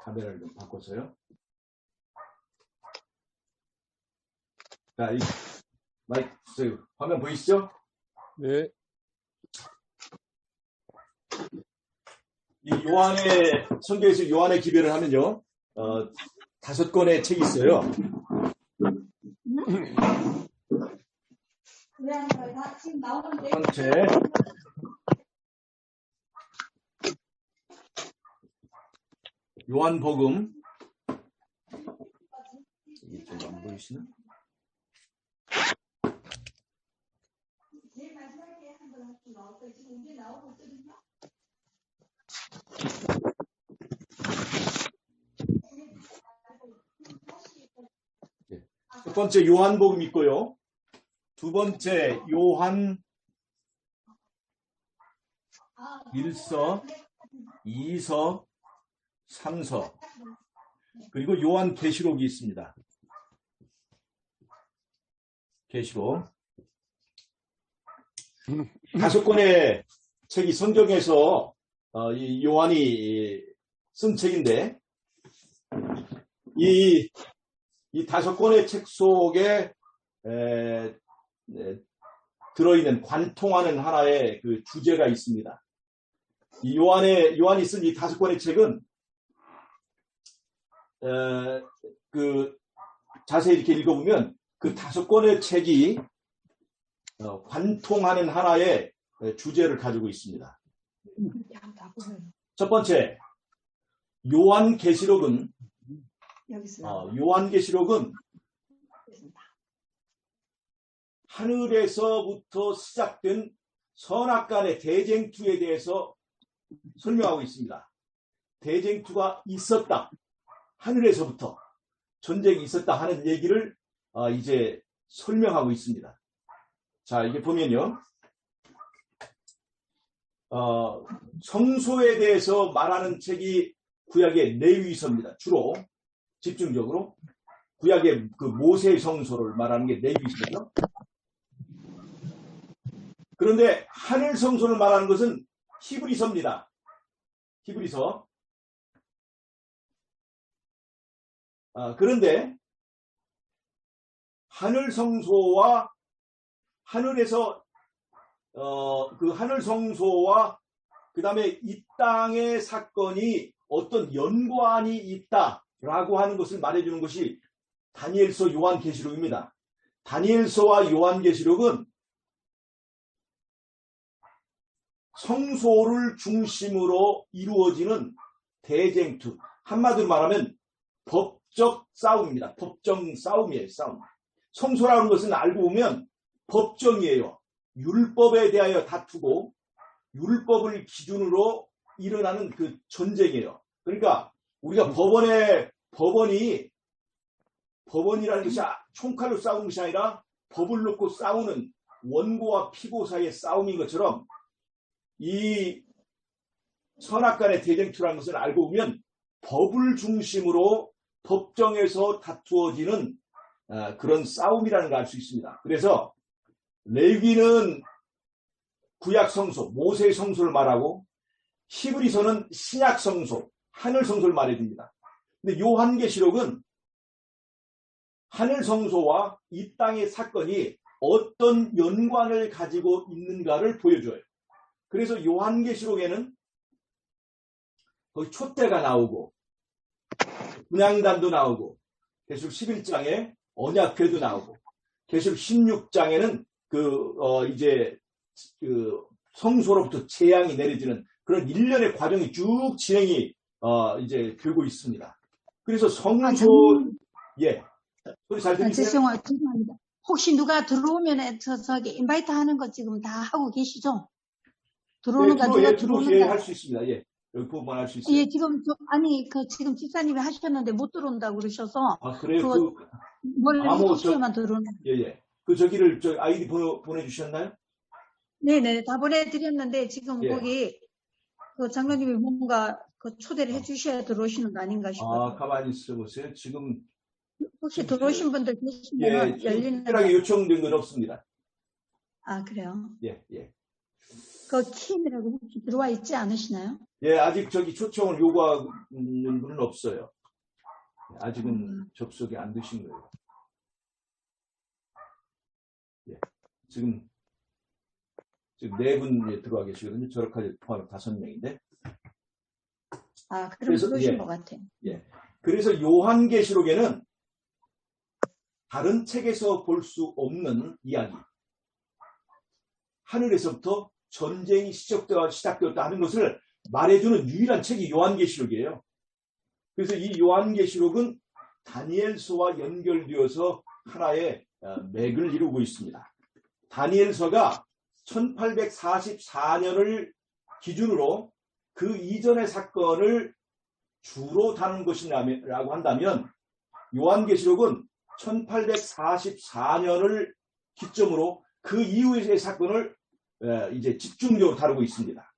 카메라를 좀 바꿔서요. 자, 이 마이크 주세요. 화면 보이시죠? 네. 이 요한의 성경에서 요한의 기별을 하면요, 5권의 책이 있어요. 첫 번째, 요한복음. 이게 좀 안 보이시나? 첫 번째 요한복음 있고요. 두 번째 요한 1서, 2서, 3서, 그리고 요한 계시록이 있습니다. 계시록. 5권의 책이 성경에서 이 요한이 쓴 책인데, 이 5권의 책 속에 들어있는 관통하는 하나의 그 주제가 있습니다. 이 요한이 쓴 이 5권의 책은 자세히 이렇게 읽어보면 그 5권의 책이 관통하는 하나의 주제를 가지고 있습니다. 첫 번째, 요한계시록은 하늘에서부터 시작된 선악간의 대쟁투에 대해서 설명하고 있습니다. 대쟁투가 있었다. 하늘에서부터 전쟁이 있었다 하는 얘기를 이제 설명하고 있습니다. 자, 이게 보면요. 성소에 대해서 말하는 책이 구약의 레위기서입니다. 주로 집중적으로 구약의 그 모세의 성소를 말하는 게 레위기서죠. 그런데 하늘 성소를 말하는 것은 히브리서입니다. 히브리서. 그런데 하늘 성소와 하늘에서 그 하늘 성소와 그 다음에 이 땅의 사건이 어떤 연관이 있다라고 하는 것을 말해주는 것이 다니엘서 요한계시록입니다. 다니엘서와 요한계시록은 성소를 중심으로 이루어지는 대쟁투, 한마디로 말하면 법적 싸움입니다. 법적 싸움이에요. 싸움. 성소라는 것은 알고 보면 법정이에요. 율법에 대하여 다투고 율법을 기준으로 일어나는 그 전쟁이에요. 그러니까 우리가 법원이라는 것이 총칼로 싸우는 것이 아니라 법을 놓고 싸우는 원고와 피고 사이의 싸움인 것처럼 이 선악간의 대쟁투라는 것을 알고 보면 법을 중심으로 법정에서 다투어지는 그런 싸움이라는 걸 알 수 있습니다. 그래서 레위기는 구약 성소, 모세의 성소를 말하고 히브리서는 신약 성소, 하늘 성소를 말해줍니다. 근데 요한계시록은 하늘 성소와 이 땅의 사건이 어떤 연관을 가지고 있는가를 보여줘요. 그래서 요한계시록에는 거기 촛대가 나오고 분향단도 나오고 계시록 11장에 언약궤도 나오고 계시록 16장에는 이제 성소로부터 재앙이 내려지는 그런 일련의 과정이 쭉 진행이 이제 되고 있습니다. 그래서 성소 예 소리 잘 들리세요? 죄송합니다. 혹시 누가 들어오면 저기 인바이트 하는 거 지금 다 하고 계시죠? 들어오는 거 누가 들어오는 거 할 수 있습니다. 예. 여기 보면 할 수 있어요. 예, 지금 지금 집사님이 하셨는데 못 들어온다고 그러셔서. 그래요? 원래 들어오는. 예. 아이디 보내주셨나요? 네네, 다 보내드렸는데, 지금 거기, 장로님이 뭔가 초대를 해주셔야 들어오시는 거 아닌가 싶어요. 가만히 있어보세요. 지금. 혹시 들어오신 분들 계시면 열리는. 특별하게 요청된 건 없습니다. 아, 그래요? 예. 킴이라고 혹시 들어와 있지 않으시나요? 예, 아직 저기 초청을 요구하는 분은 없어요. 아직은 접속이 안 되신 거예요. 예, 지금 4분 들어와 계시거든요. 저렇게 포함해 5명인데. 아, 그럼 그래서, 그러신 예, 것 같아요. 예. 그래서 요한계시록에는 다른 책에서 볼 수 없는 이야기, 하늘에서부터 전쟁이 시작되었다 하는 것을 말해주는 유일한 책이 요한계시록이에요. 그래서 이 요한계시록은 다니엘서와 연결되어서 하나의 맥을 이루고 있습니다. 다니엘서가 1844년을 기준으로 그 이전의 사건을 주로 다룬 것이라고 한다면 요한계시록은 1844년을 기점으로 그 이후의 사건을 이제 집중적으로 다루고 있습니다.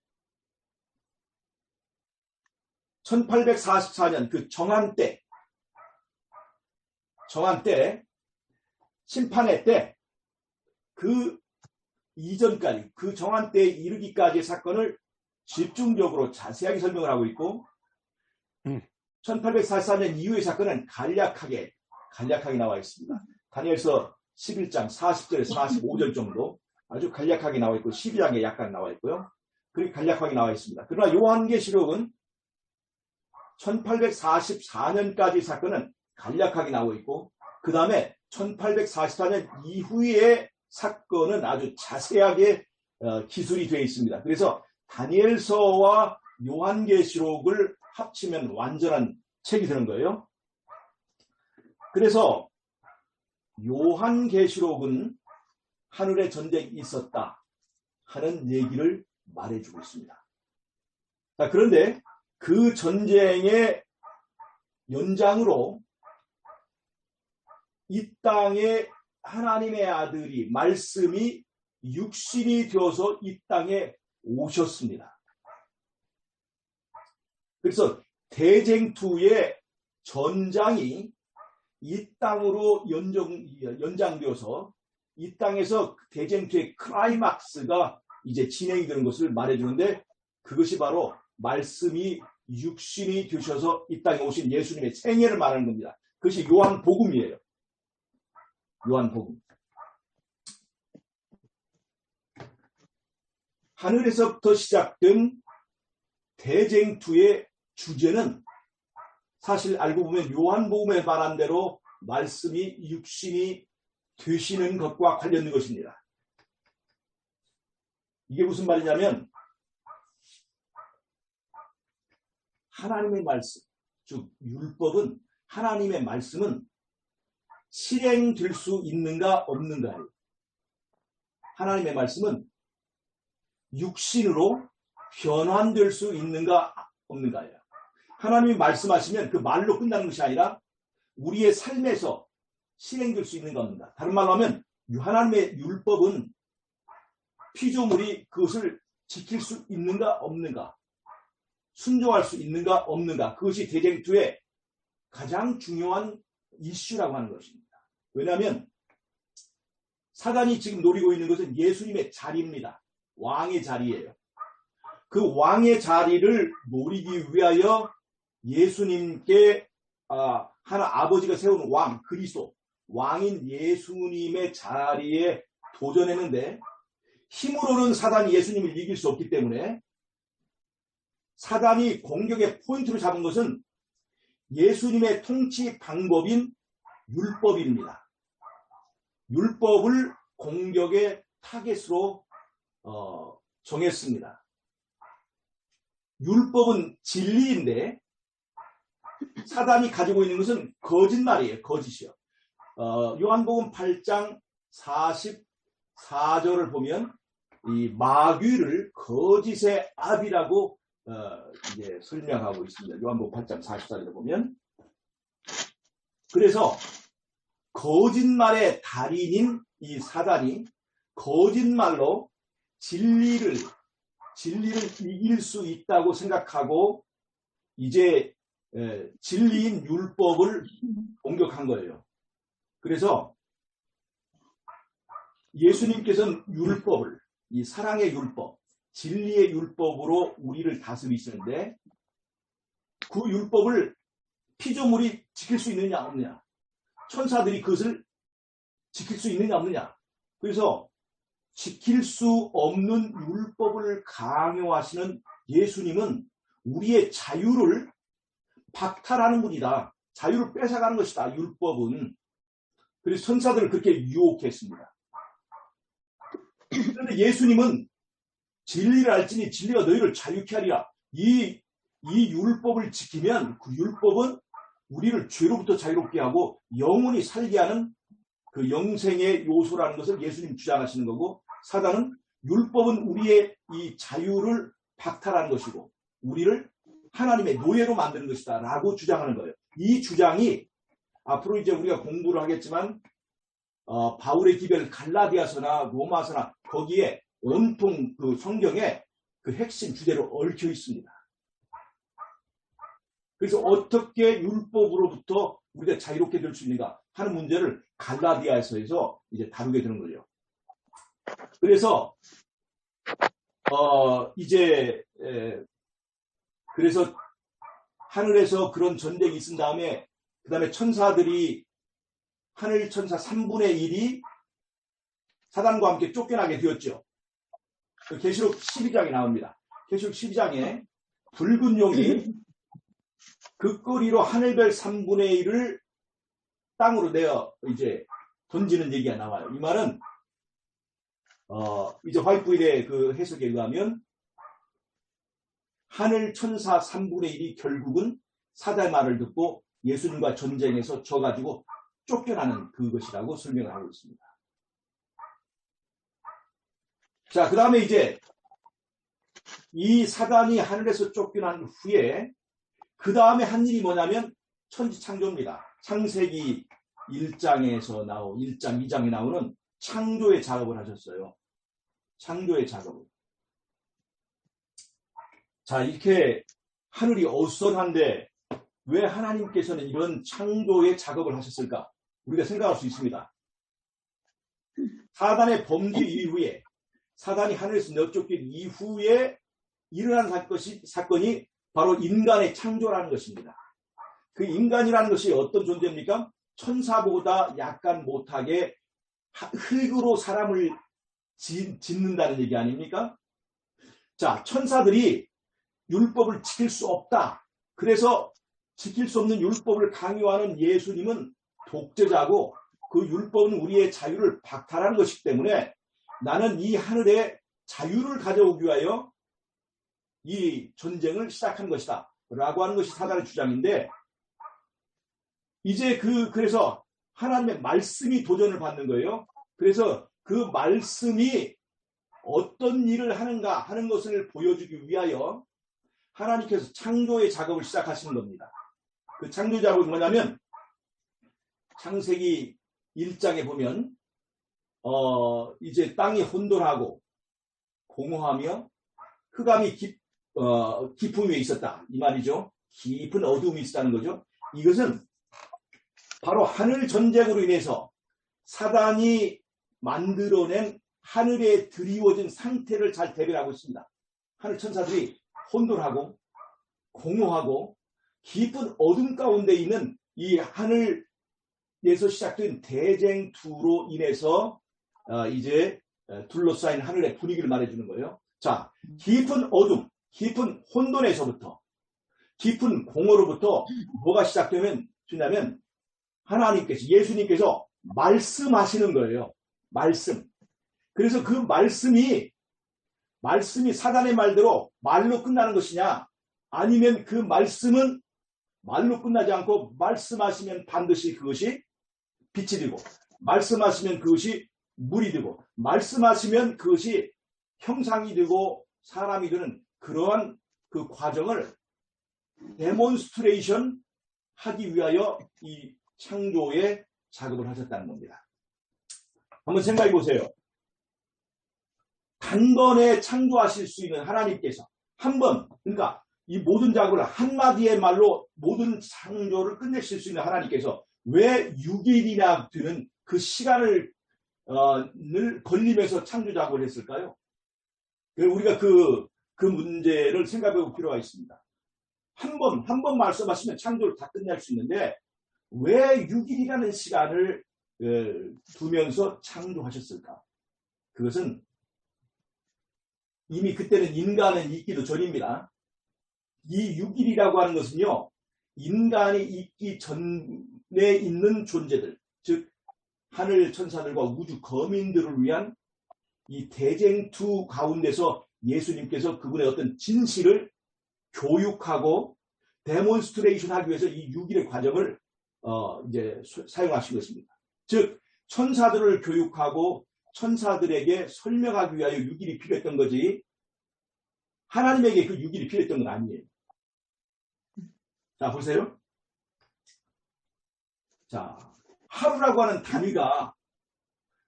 1844년 그 정한 때, 심판의 때, 그 이전까지, 그 정한 때에 이르기까지의 사건을 집중적으로 자세하게 설명을 하고 있고, 1844년 이후의 사건은 간략하게 나와 있습니다. 다니엘서 11장 40절에서 45절 정도 아주 간략하게 나와 있고, 12장에 약간 나와 있고요. 그렇게 간략하게 나와 있습니다. 그러나 요한계시록은 1844년까지 사건은 간략하게 나오고 있고, 그 다음에 1844년 이후의 사건은 아주 자세하게 기술이 되어 있습니다. 그래서 다니엘서와 요한계시록을 합치면 완전한 책이 되는 거예요. 그래서 요한계시록은 하늘에 전쟁이 있었다 하는 얘기를 말해주고 있습니다. 자, 그런데 그 전쟁의 연장으로 이 땅에 하나님의 아들이 말씀이 육신이 되어서 이 땅에 오셨습니다. 그래서 대쟁투의 전장이 이 땅으로 연장되어서 이 땅에서 대쟁투의 클라이막스가 이제 진행이 되는 것을 말해주는데, 그것이 바로 말씀이 육신이 되셔서 이 땅에 오신 예수님의 생애를 말하는 겁니다. 그것이 요한복음이에요. 요한복음. 하늘에서부터 시작된 대쟁투의 주제는 사실 알고 보면 요한복음에 말한 대로 말씀이 육신이 되시는 것과 관련된 것입니다. 이게 무슨 말이냐면 하나님의 말씀, 즉 율법은, 하나님의 말씀은 실행될 수 있는가 없는가예요. 하나님의 말씀은 육신으로 변환될 수 있는가 없는가예요. 하나님이 말씀하시면 그 말로 끝나는 것이 아니라 우리의 삶에서 실행될 수 있는가 없는가. 다른 말로 하면 하나님의 율법은 피조물이 그것을 지킬 수 있는가 없는가, 순종할 수 있는가 없는가, 그것이 대쟁투의 가장 중요한 이슈라고 하는 것입니다. 왜냐하면 사단이 지금 노리고 있는 것은 예수님의 자리입니다. 왕의 자리예요. 그 왕의 자리를 노리기 위하여 예수님께 하나 아버지가 세운 왕, 그리스도, 왕인 예수님의 자리에 도전했는데 힘으로는 사단이 예수님을 이길 수 없기 때문에 사단이 공격의 포인트로 잡은 것은 예수님의 통치 방법인 율법입니다. 율법을 공격의 타겟으로 정했습니다. 율법은 진리인데 사단이 가지고 있는 것은 거짓말이에요. 거짓이요. 요한복음 8장 44절을 보면 이 마귀를 거짓의 아비라고 이제 설명하고 있습니다. 요한복음 8장 44절을 보면. 그래서 거짓말의 달인인 이 사단이 거짓말로 진리를 이길 수 있다고 생각하고 이제 진리인 율법을 공격한 거예요. 그래서 예수님께서는 율법을, 이 사랑의 율법, 진리의 율법으로 우리를 다스리시는데 그 율법을 피조물이 지킬 수 있느냐 없느냐, 천사들이 그것을 지킬 수 있느냐 없느냐. 그래서 지킬 수 없는 율법을 강요하시는 예수님은 우리의 자유를 박탈하는 분이다. 자유를 뺏어가는 것이다. 율법은. 그래서 천사들을 그렇게 유혹했습니다. 그런데 예수님은 진리를 알지니 진리가 너희를 자유케 하리라. 이 율법을 지키면 그 율법은 우리를 죄로부터 자유롭게 하고 영원히 살게 하는 그 영생의 요소라는 것을 예수님 주장하시는 거고, 사단은 율법은 우리의 이 자유를 박탈하는 것이고 우리를 하나님의 노예로 만드는 것이다 라고 주장하는 거예요. 이 주장이 앞으로 이제 우리가 공부를 하겠지만 바울의 기별 갈라디아서나 로마서나 거기에 온통 그 성경에 그 핵심 주제로 얽혀 있습니다. 그래서 어떻게 율법으로부터 우리가 자유롭게 될 수 있는가 하는 문제를 갈라디아서에서 이제 다루게 되는 거죠. 그래서 그래서 하늘에서 그런 전쟁이 있은 다음에 그 다음에 천사들이 하늘 천사 3분의 1이 사단과 함께 쫓겨나게 되었죠. 계시록 12장에 나옵니다. 계시록 12장에 붉은 용이 그 꼬리로 하늘별 3분의 1을 땅으로 내어 이제 던지는 얘기가 나와요. 이 말은 이제 화이트보일의 그 해석에 의하면 하늘 천사 3분의 1이 결국은 사단의 말을 듣고 예수님과 전쟁에서 져가지고 쫓겨나는 그것이라고 설명을 하고 있습니다. 자, 그 다음에 이제 이 사단이 하늘에서 쫓겨난 후에 그 다음에 한 일이 뭐냐면 천지창조입니다. 창세기 1장에서 1장, 2장에 나오는 창조의 작업을 하셨어요. 창조의 작업을. 자, 이렇게 하늘이 어수선한데 왜 하나님께서는 이런 창조의 작업을 하셨을까? 우리가 생각할 수 있습니다. 사단의 범죄 이후에, 사단이 하늘에서 내쫓긴 이후에 일어난 사건이 바로 인간의 창조라는 것입니다. 그 인간이라는 것이 어떤 존재입니까? 천사보다 약간 못하게 흙으로 사람을 짓는다는 얘기 아닙니까? 자, 천사들이 율법을 지킬 수 없다. 그래서 지킬 수 없는 율법을 강요하는 예수님은 독재자고 그 율법은 우리의 자유를 박탈하는 것이기 때문에 나는 이 하늘에 자유를 가져오기 위하여 이 전쟁을 시작한 것이다 라고 하는 것이 사단의 주장인데, 이제 그래서 하나님의 말씀이 도전을 받는 거예요. 그래서 그 말씀이 어떤 일을 하는가 하는 것을 보여주기 위하여 하나님께서 창조의 작업을 시작하시는 겁니다. 그 창조 작업이 뭐냐면 창세기 1장에 보면 이제 땅이 혼돈하고 공허하며 흑암이 깊음 위에 있었다 이 말이죠. 깊은 어둠이 있었다는 거죠. 이것은 바로 하늘 전쟁으로 인해서 사단이 만들어낸 하늘에 드리워진 상태를 잘 대변하고 있습니다. 하늘 천사들이 혼돈하고 공허하고 깊은 어둠 가운데 있는 이 하늘에서 시작된 대쟁투로 인해서 이제 둘러싸인 하늘의 분위기를 말해주는 거예요. 자, 깊은 어둠, 깊은 혼돈에서부터, 깊은 공허로부터 뭐가 시작되면 하나님께서, 예수님께서 말씀하시는 거예요. 말씀. 그래서 그 말씀이 사단의 말대로 말로 끝나는 것이냐, 아니면 그 말씀은 말로 끝나지 않고 말씀하시면 반드시 그것이 빛이 되고, 말씀하시면 그것이 물이 되고, 말씀하시면 그것이 형상이 되고 사람이 되는 그러한 그 과정을 데몬스트레이션 하기 위하여 이 창조의 작업을 하셨다는 겁니다. 한번 생각해 보세요. 단번에 창조하실 수 있는 하나님께서 그러니까 이 모든 작업을 한마디의 말로 모든 창조를 끝내실 수 있는 하나님께서 왜 6일이나 되는 그 시간을 걸리면서 창조 작업을 했을까요? 우리가 그 문제를 생각해 볼 필요가 있습니다. 한 번 말씀하시면 창조를 다 끝낼 수 있는데 왜 6일이라는 시간을 두면서 창조하셨을까? 그것은 이미 그때는 인간은 있기도 전입니다. 이 6일이라고 하는 것은요, 인간이 있기 전에 있는 존재들, 즉 하늘 천사들과 우주 거민들을 위한 이 대쟁투 가운데서 예수님께서 그분의 어떤 진실을 교육하고 데몬스트레이션 하기 위해서 이 6일의 과정을 이제 사용하신 것입니다. 즉 천사들을 교육하고 천사들에게 설명하기 위하여 6일이 필요했던 거지 하나님에게 그 6일이 필요했던 건 아니에요. 자, 보세요. 자, 하루라고 하는 단위가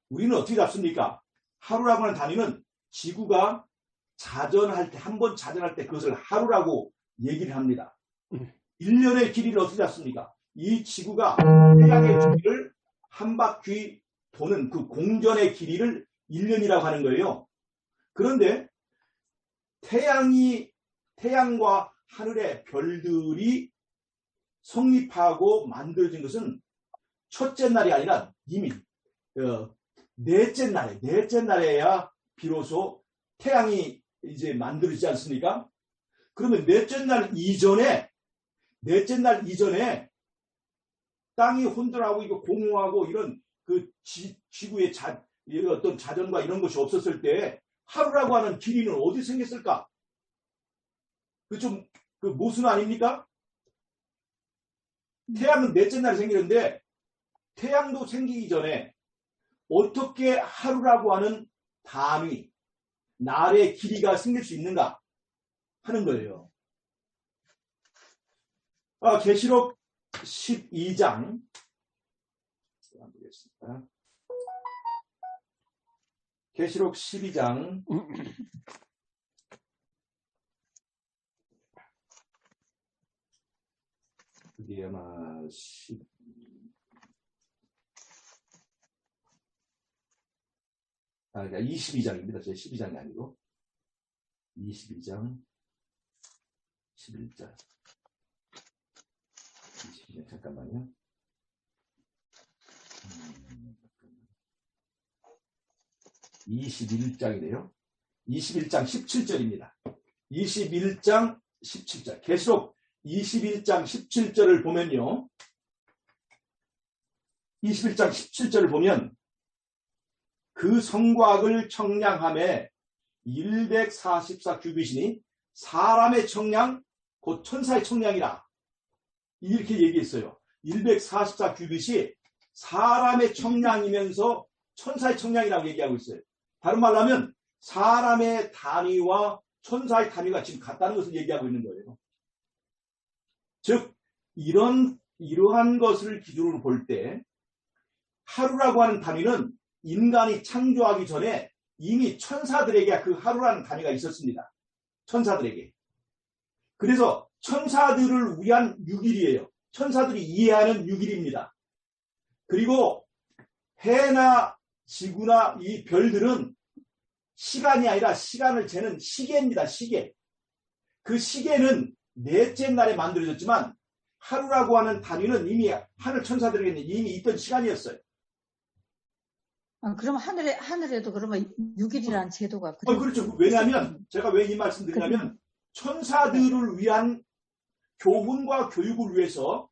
우리는 어떻게 잡습니까? 하루라고 하는 단위는 지구가 자전할 때, 한 번 자전할 때 그것을 하루라고 얘기를 합니다. 1년의 길이를 어떻게 잡습니까? 이 지구가 태양의 주기를 한 바퀴 도는 그 공전의 길이를 1년이라고 하는 거예요. 그런데 태양과 하늘의 별들이 성립하고 만들어진 것은 첫째 날이 아니라 이미 넷째 날에야 비로소 태양이 이제 만들어지지 않습니까? 그러면 넷째 날 이전에 땅이 혼돈하고 이거 공허하고 이런 그 지구의 어떤 자전과 이런 것이 없었을 때 하루라고 하는 길이는 어디 생겼을까? 그 모순 아닙니까? 태양은 넷째 날에 생기는데 태양도 생기기 전에 어떻게 하루라고 하는 단위, 날의 길이가 생길 수 있는가 하는 거예요. 계시록 12장 보겠습니다. 계시록 12장 그게 아마 22장입니다. 제 12장이 아니고 22장 11절 22장 잠깐만요. 21장이네요. 21장 17절입니다. 21장 17절 계속 21장 17절을 보면요. 21장 17절을 보면 그 성곽을 청량함에 144 규빗이니 사람의 청량 곧 천사의 청량이라 이렇게 얘기했어요. 144 규빗이 사람의 청량이면서 천사의 청량이라고 얘기하고 있어요. 다른 말로 하면 사람의 단위와 천사의 단위가 지금 같다는 것을 얘기하고 있는 거예요. 즉 이러한 것을 기준으로 볼 때 하루라고 하는 단위는 인간이 창조하기 전에 이미 천사들에게 그 하루라는 단위가 있었습니다. 천사들에게. 그래서 천사들을 위한 6일이에요. 천사들이 이해하는 6일입니다. 그리고 해나 지구나 이 별들은 시간이 아니라 시간을 재는 시계입니다. 시계. 그 시계는 넷째 날에 만들어졌지만 하루라고 하는 단위는 이미 하늘 천사들에게는 이미 있던 시간이었어요. 그럼 하늘에도 그러면 6일이라는 제도가 그렇죠. 왜냐하면 제가 왜 이 말씀 드리냐면 천사들을 위한 교훈과 교육을 위해서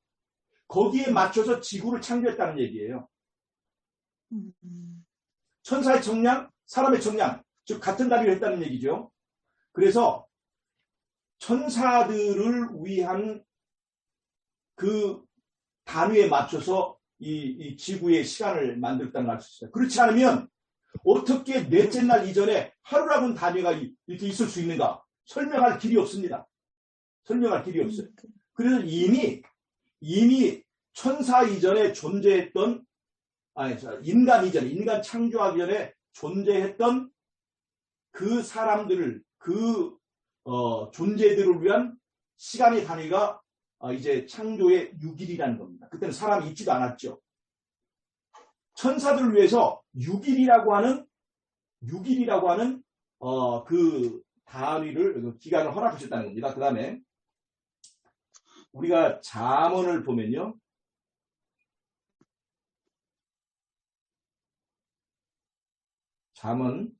거기에 맞춰서 지구를 창조했다는 얘기예요. 천사의 청량, 사람의 청량, 즉 같은 단위를 했다는 얘기죠. 그래서 천사들을 위한 그 단위에 맞춰서 이 지구의 시간을 만들었다는 알 수 있어요. 그렇지 않으면 어떻게 넷째 날 이전에 하루라고는 단위가 이렇게 있을 수 있는가? 설명할 길이 없습니다. 설명할 길이 없어요. 그래서 이미 천사 이전에 존재했던 인간 이전에 인간 창조하기 전에 존재했던 그 사람들을 존재들을 위한 시간의 단위가 이제 창조의 6일이라는 겁니다. 그때는 사람이 있지도 않았죠. 천사들을 위해서 6일이라고 하는 그 단위를, 그 기간을 허락하셨다는 겁니다. 그 다음에 우리가 잠언을 보면요. 잠언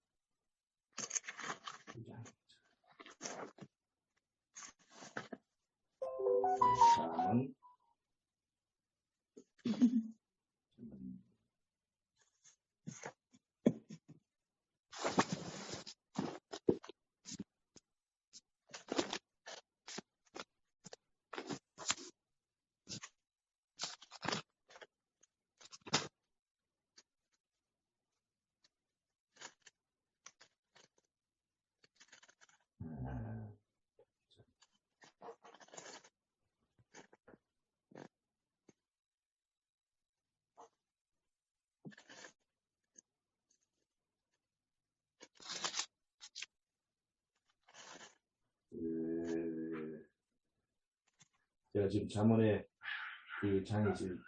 제가 지금 잠언에 그 장이 지금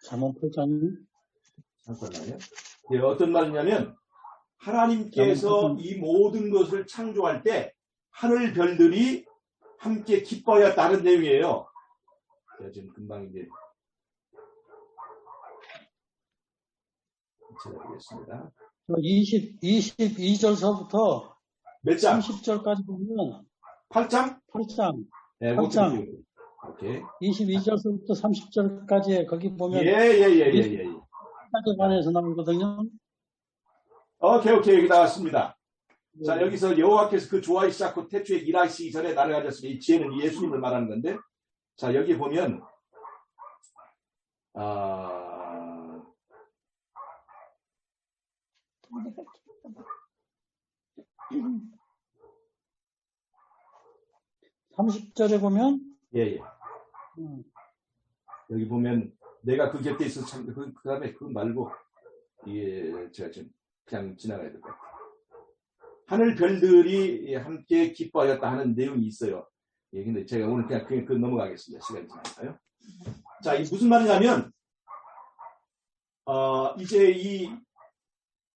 잠언 8장이 잠깐만요. 예, 어떤 말이냐면 하나님께서 이 모든 것을 창조할 때 하늘 별들이 함께 기뻐하였다는 내용이에요. 제가 지금 금방 이제 찾아보겠습니다. 22절서부터 몇 장? 30절까지 보면 8장? 8장, 네, 8장. 오케이. 22절서부터 30절까지 거기 보면 예. 까지 관해서 나오거든요. 오케이, 여기 나왔습니다. 자, 여기서 여호와께서 그 조화이 시작하고 태초에 일하시기 전에 나를 가졌으니 이 지혜는 예수님을 말하는 건데, 자, 여기 보면 30절에 보면 예. 여기 보면 내가 그 곁에 있어서 참, 그 다음에 그거 말고, 예, 제가 지금 그냥 지나가야 될 것 같아요. 하늘 별들이 함께 기뻐하였다 하는 내용이 있어요. 예, 근데 제가 오늘 그냥 그 넘어가겠습니다. 시간이 지나니까요. 자, 이 무슨 말이냐면, 이제 이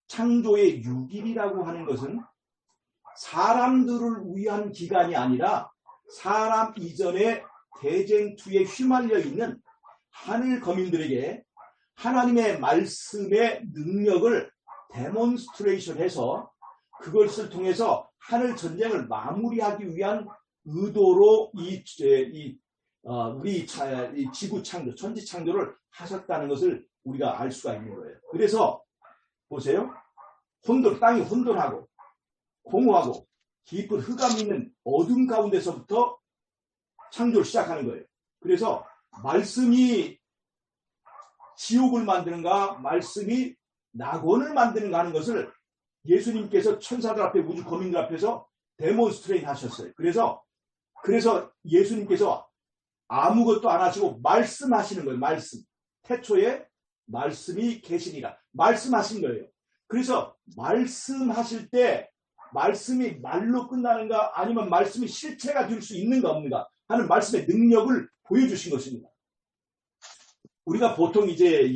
창조의 6일이라고 하는 것은 사람들을 위한 기간이 아니라 사람 이전에 대쟁투에 휘말려 있는 하늘 거민들에게 하나님의 말씀의 능력을 데몬스트레이션해서 그것을 통해서 하늘 전쟁을 마무리하기 위한 의도로 우리 지구 창조, 천지 창조를 하셨다는 것을 우리가 알 수가 있는 거예요. 그래서 보세요. 땅이 혼돈하고 공허하고 깊은 흑암이 있는 어둠 가운데서부터 창조를 시작하는 거예요. 그래서 말씀이 지옥을 만드는가, 말씀이 낙원을 만드는가 하는 것을 예수님께서 천사들 앞에, 우주 거민들 앞에서 데몬스트레이트 하셨어요. 그래서 예수님께서 아무것도 안 하시고 말씀하시는 거예요. 말씀. 태초에 말씀이 계시니라. 말씀하신 거예요. 그래서 말씀하실 때 말씀이 말로 끝나는가 아니면 말씀이 실체가 될 수 있는가 없는가 하는 말씀의 능력을 보여주신 것입니다. 우리가 보통 이제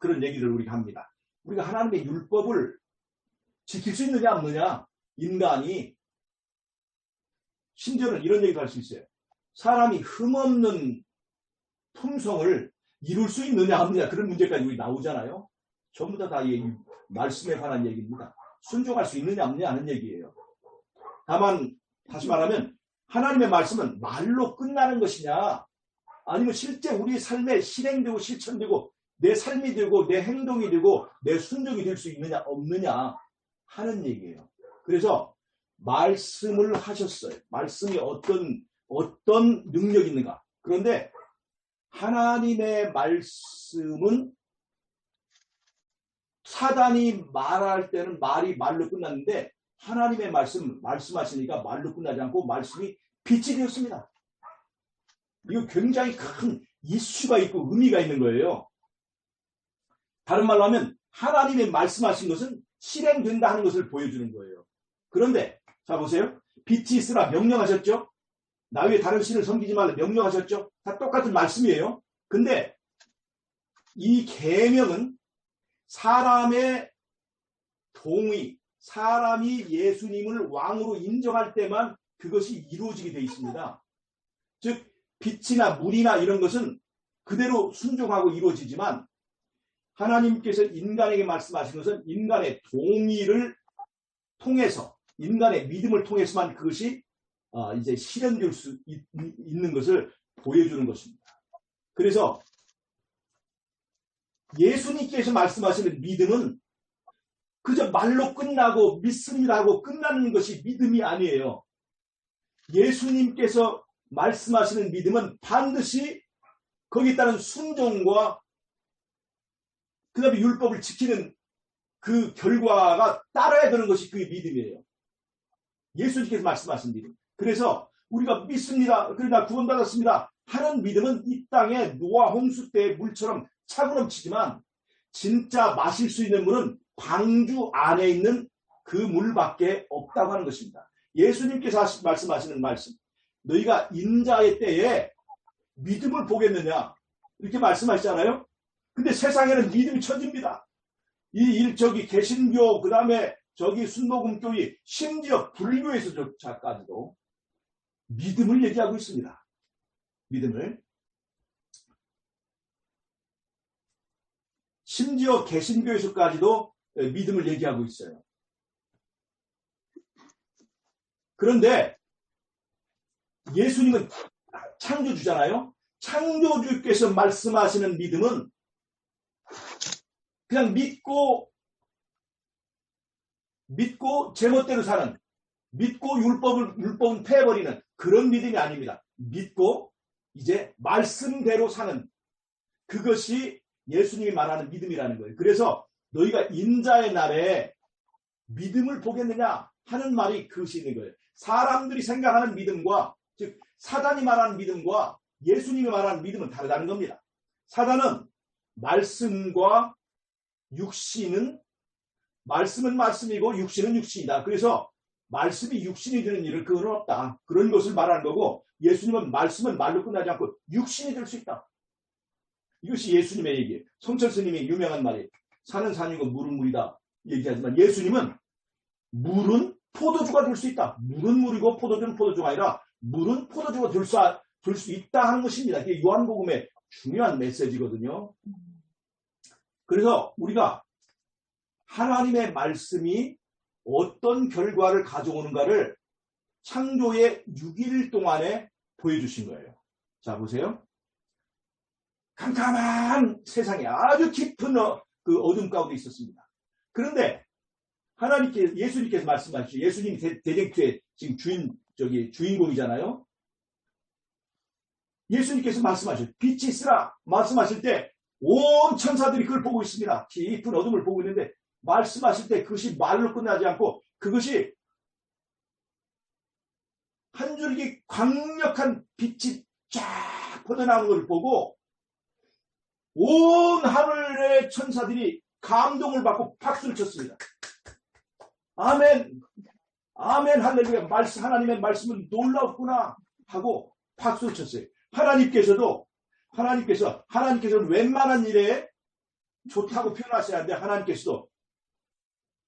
그런 얘기를 우리가 합니다. 우리가 하나님의 율법을 지킬 수 있느냐 없느냐, 인간이 심지어는 이런 얘기도 할 수 있어요. 사람이 흠없는 품성을 이룰 수 있느냐 없느냐, 그런 문제까지 우리 나오잖아요. 전부 다 말씀에 관한 얘기입니다. 순종할 수 있느냐 없느냐 하는 얘기예요. 다만 다시 말하면 하나님의 말씀은 말로 끝나는 것이냐, 아니면 실제 우리 삶에 실행되고 실천되고 내 삶이 되고 내 행동이 되고 내 순종이 될 수 있느냐 없느냐 하는 얘기예요. 그래서 말씀을 하셨어요. 말씀이 어떤 능력이 있는가. 그런데 하나님의 말씀은 사단이 말할 때는 말이 말로 끝났는데 하나님의 말씀하시니까 말로 끝나지 않고 말씀이 빛이 되었습니다. 이거 굉장히 큰 이슈가 있고 의미가 있는 거예요. 다른 말로 하면 하나님의 말씀하신 것은 실행된다 하는 것을 보여주는 거예요. 그런데 자 보세요. 빛이 있으라 명령하셨죠. 나 외에 다른 신을 섬기지 말라 명령하셨죠. 다 똑같은 말씀이에요. 근데 이 계명은 사람의 동의, 사람이 예수님을 왕으로 인정할 때만 그것이 이루어지게 되어 있습니다. 즉 빛이나 물이나 이런 것은 그대로 순종하고 이루어지지만 하나님께서 인간에게 말씀하신 것은 인간의 동의를 통해서, 인간의 믿음을 통해서만 그것이 이제 실현될 수 있는 것을 보여주는 것입니다. 그래서 예수님께서 말씀하시는 믿음은 그저 말로 끝나고 믿습니다 하고 끝나는 것이 믿음이 아니에요. 예수님께서 말씀하시는 믿음은 반드시 거기에 따른 순종과 그 다음에 율법을 지키는 그 결과가 따라야 되는 것이 그 믿음이에요. 예수님께서 말씀하신 믿음. 그래서 우리가 믿습니다. 그러나 구원받았습니다 하는 믿음은 이 땅에 노아 홍수 때의 물처럼 차고 넘치지만 진짜 마실 수 있는 물은 방주 안에 있는 그 물밖에 없다고 하는 것입니다. 예수님께서 말씀하시는 말씀, 너희가 인자의 때에 믿음을 보겠느냐 이렇게 말씀하시잖아요. 근데 세상에는 믿음이 천지입니다. 저기 개신교, 그 다음에 저기 순복음교회, 심지어 불교에서조차까지도 믿음을 얘기하고 있습니다. 믿음을. 심지어 개신교에서까지도 믿음을 얘기하고 있어요. 그런데 예수님은 창조주잖아요. 창조주께서 말씀하시는 믿음은 그냥 믿고 제멋대로 사는, 믿고 율법은 패버리는 그런 믿음이 아닙니다. 믿고 이제 말씀대로 사는, 그것이 예수님이 말하는 믿음이라는 거예요. 그래서 너희가 인자의 날에 믿음을 보겠느냐 하는 말이 그것이 있는 거예요. 사람들이 생각하는 믿음과, 즉 사단이 말하는 믿음과 예수님이 말하는 믿음은 다르다는 겁니다. 사단은 말씀과 육신은, 말씀은 말씀이고 육신은 육신이다. 그래서 말씀이 육신이 되는 일을 그건 없다. 그런 것을 말하는 거고, 예수님은 말씀은 말로 끝나지 않고 육신이 될 수 있다. 이것이 예수님의 얘기예요. 성철 스님이 유명한 말이에요. 산은 산이고 물은 물이다 얘기하지만 예수님은 물은 포도주가 될 수 있다. 물은 물이고 포도주는 포도주가 아니라 물은 포도주가 될 수 있다 하는 것입니다. 이게 요한복음의 중요한 메시지거든요. 그래서 우리가 하나님의 말씀이 어떤 결과를 가져오는가를 창조의 6일 동안에 보여주신 거예요. 자, 보세요. 캄캄한 세상에 아주 깊은 그 어둠 가운데 있었습니다. 그런데 예수님께서 말씀하시죠. 예수님이 대쟁투의 지금 주인공이잖아요. 예수님께서 말씀하셨죠. 빛이 있으라 말씀하실 때 온 천사들이 그걸 보고 있습니다. 깊은 어둠을 보고 있는데 말씀하실 때 그것이 말로 끝나지 않고 그것이 한 줄기 강력한 빛이 쫙 퍼져나오는 것을 보고 온 하늘의 천사들이 감동을 받고 박수를 쳤습니다. 아멘, 아멘, 할렐루야. 하나님의 말씀은 놀랍구나 하고 박수를 쳤어요. 하나님께서는 웬만한 일에 좋다고 표현하셔야 하는데 하나님께서도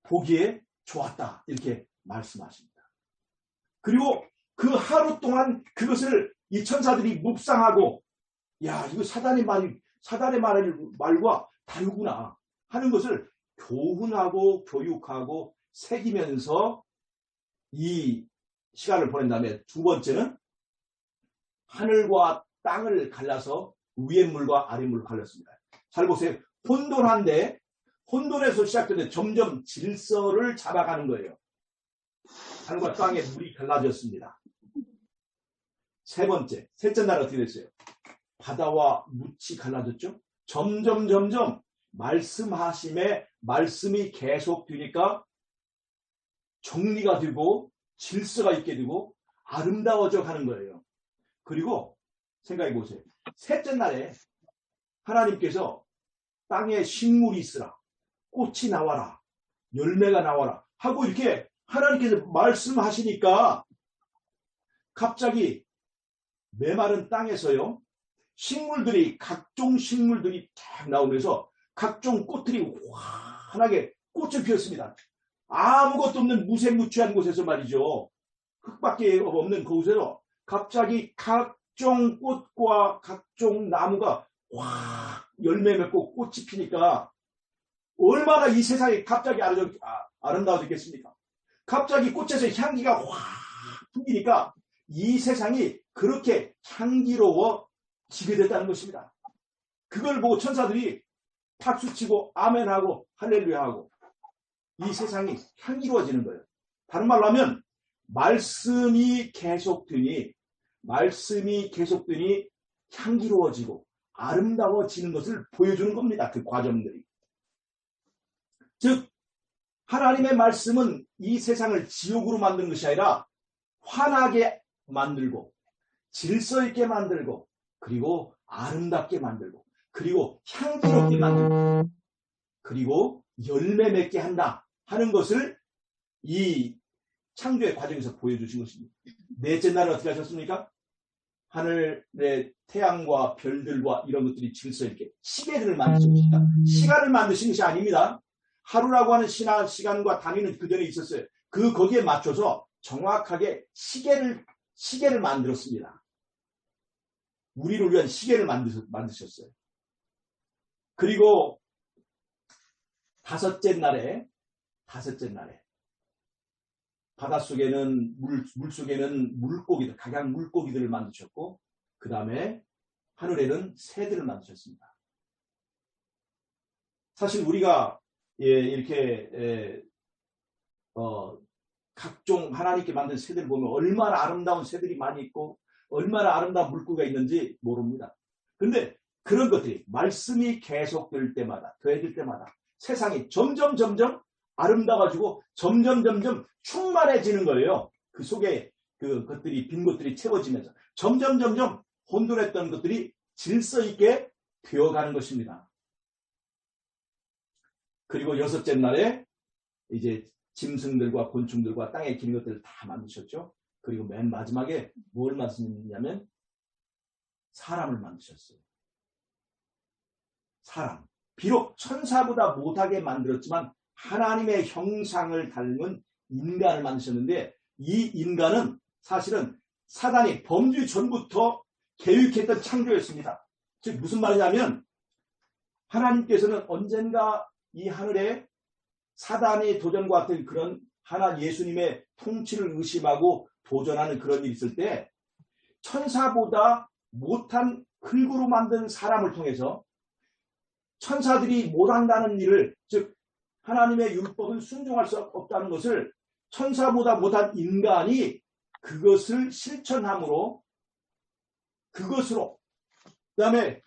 보기에 좋았다 이렇게 말씀하십니다. 그리고 그 하루 동안 그것을 이 천사들이 묵상하고, 야, 이거 사단의 말과 다르구나 하는 것을 교훈하고 교육하고 새기면서 이 시간을 보낸 다음에 두 번째는 하늘과 땅을 갈라서 위의 물과 아래 물을 갈렸습니다. 잘 보세요. 혼돈한데 혼돈에서 시작되는데 점점 질서를 잡아가는 거예요. 하늘과 땅의 물이 갈라졌습니다. 셋째 날 어떻게 됐어요? 바다와 묻이 갈라졌죠. 점점 말씀하심에 말씀이 계속 되니까 정리가 되고 질서가 있게 되고 아름다워져 가는 거예요. 그리고 생각해 보세요. 셋째 날에 하나님께서 땅에 식물이 있으라, 꽃이 나와라, 열매가 나와라 하고 이렇게 하나님께서 말씀하시니까 갑자기 메마른 땅에서요 식물들이, 각종 식물들이 쫙 나오면서 각종 꽃들이 환하게 꽃을 피웠습니다. 아무것도 없는 무색무취한 곳에서 말이죠. 흙밖에 없는 그곳에서 갑자기 각종 꽃과 각종 나무가 확 열매 맺고 꽃이 피니까 얼마나 이 세상이 갑자기 아름다워졌겠습니까? 갑자기 꽃에서 향기가 확 풍기니까 이 세상이 그렇게 향기로워지게 됐다는 것입니다. 그걸 보고 천사들이 박수치고 아멘하고 할렐루야하고 이 세상이 향기로워지는 거예요. 다른 말로 하면 말씀이 계속되니 향기로워지고 아름다워지는 것을 보여주는 겁니다. 그 과정들이. 즉 하나님의 말씀은 이 세상을 지옥으로 만드는 것이 아니라 환하게 만들고 질서 있게 만들고 그리고 아름답게 만들고 그리고 향기롭게 만들고 그리고 열매 맺게 한다 하는 것을 이 창조의 과정에서 보여주신 것입니다. 넷째 날은 어떻게 하셨습니까? 하늘의 태양과 별들과 이런 것들이 질서 있게 시계들을 만드셨습니다. 시간을 만드신 것이 아닙니다. 하루라고 하는 시간과 단위는 그 전에 있었어요. 거기에 맞춰서 정확하게 시계를 만들었습니다. 우리를 위한 시계를 만드셨어요. 그리고 다섯째 날에 바닷속에는 물속에는 물고기들, 각양 물고기들을 만드셨고 그 다음에 하늘에는 새들을 만드셨습니다. 사실 우리가 이렇게 각종 하나님께 만든 새들 보면 얼마나 아름다운 새들이 많이 있고 얼마나 아름다운 물고기가 있는지 모릅니다. 그런데 그런 것들이 말씀이 계속될 때마다 더해질 때마다 세상이 점점 아름다워지고 점점 충만해지는 거예요. 그 속에 빈 것들이 채워지면서 점점 혼돈했던 것들이 질서 있게 되어가는 것입니다. 그리고 여섯째 날에 이제 짐승들과 곤충들과 땅에 기는 것들을 다 만드셨죠. 그리고 맨 마지막에 뭘 만드셨냐면 사람을 만드셨어요. 사람. 비록 천사보다 못하게 만들었지만 하나님의 형상을 닮은 인간을 만드셨는데 이 인간은 사실은 사단이 범죄 전부터 계획했던 창조였습니다. 즉 무슨 말이냐면 하나님께서는 언젠가 이 하늘에 사단의 도전과 같은 그런 예수님의 통치를 의심하고 도전하는 그런 일이 있을 때 천사보다 못한 흙으로 만든 사람을 통해서 천사들이 못한다는 일을 즉 하나님의 율법은 순종할 수 없다는 것을 천사보다 못한 인간이 그것을 실천함으로 그것으로 그 다음에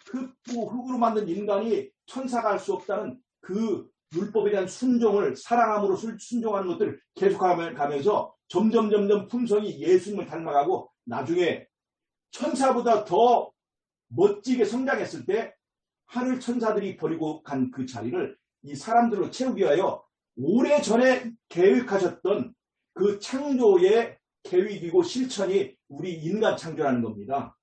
흙으로 만든 인간이 천사가 할 수 없다는 그 율법에 대한 순종을 사랑함으로 순종하는 것들을 계속하면서 점점 품성이 예수님을 닮아가고 나중에 천사보다 더 멋지게 성장했을 때 하늘 천사들이 버리고 간 그 자리를 이 사람들로 채우기 위하여 오래전에 계획하셨던 그 창조의 계획이고 실천이 우리 인간 창조라는 겁니다.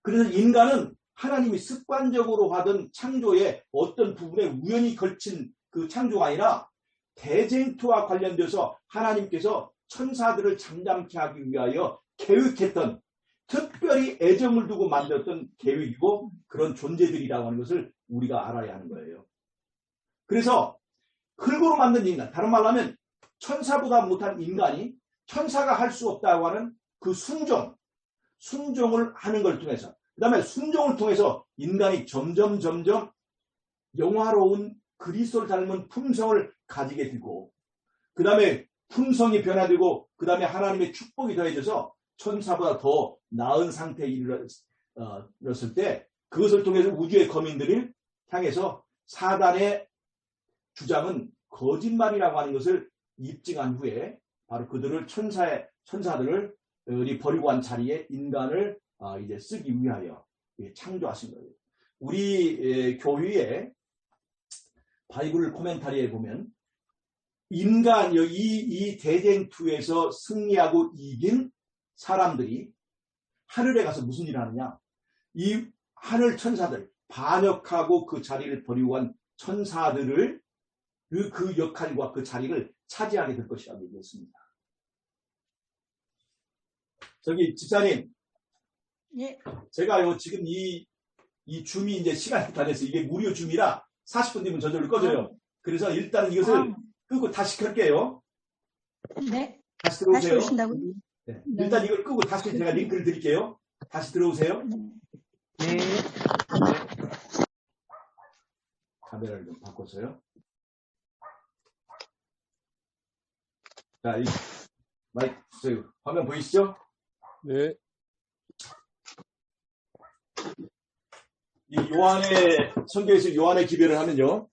그래서 인간은 하나님이 습관적으로 하던 창조의 어떤 부분에 우연히 걸친 그 창조가 아니라 대쟁투와 관련돼서 하나님께서 천사들을 잠잠케 하기 위하여 계획했던 특별히 애정을 두고 만들었던 계획이고 그런 존재들이라고 하는 것을 우리가 알아야 하는 거예요. 그래서 흙으로 만든 인간, 다른 말로 하면 천사보다 못한 인간이 천사가 할 수 없다고 하는 그 순종을 하는 걸 통해서 그 다음에 순종을 통해서 인간이 점점 영화로운 그리스도를 닮은 품성을 가지게 되고 그 다음에 품성이 변화되고 그 다음에 하나님의 축복이 더해져서 천사보다 더 나은 상태에 이르렀을 때 그것을 통해서 우주의 거민들을 향해서 사단의 주장은 거짓말이라고 하는 것을 입증한 후에 바로 그들을 천사들을 버리고 간 자리에 인간을 이제 쓰기 위하여 창조하신 거예요. 우리 교회의 바이블 코멘타리에 보면 인간 이 대쟁투에서 승리하고 이긴 사람들이 하늘에 가서 무슨 일을 하느냐? 이 하늘 천사들, 반역하고 그 자리를 버리고 간 천사들을 그 역할과 그 자리를 차지하게 될 것이라고 얘기했습니다. 저기 집사님, 예. 제가요 지금 이 줌이 이제 시간이 다 돼서 이게 무료 줌이라 40분 뒤면 저절로 꺼져요. 그래서 일단 이것을 끄고 다시 켤게요. 네. 다시 다시 들어오세요. 오신다고요? 네. 일단 이걸 끄고 다시 제가 링크를 드릴게요. 다시 들어오세요. 네. 카메라를 좀 바꿨어요. 자, 이 마이크 주세요. 화면 보이시죠? 네. 이 요한의 성경에서 요한의 기별을 하면요.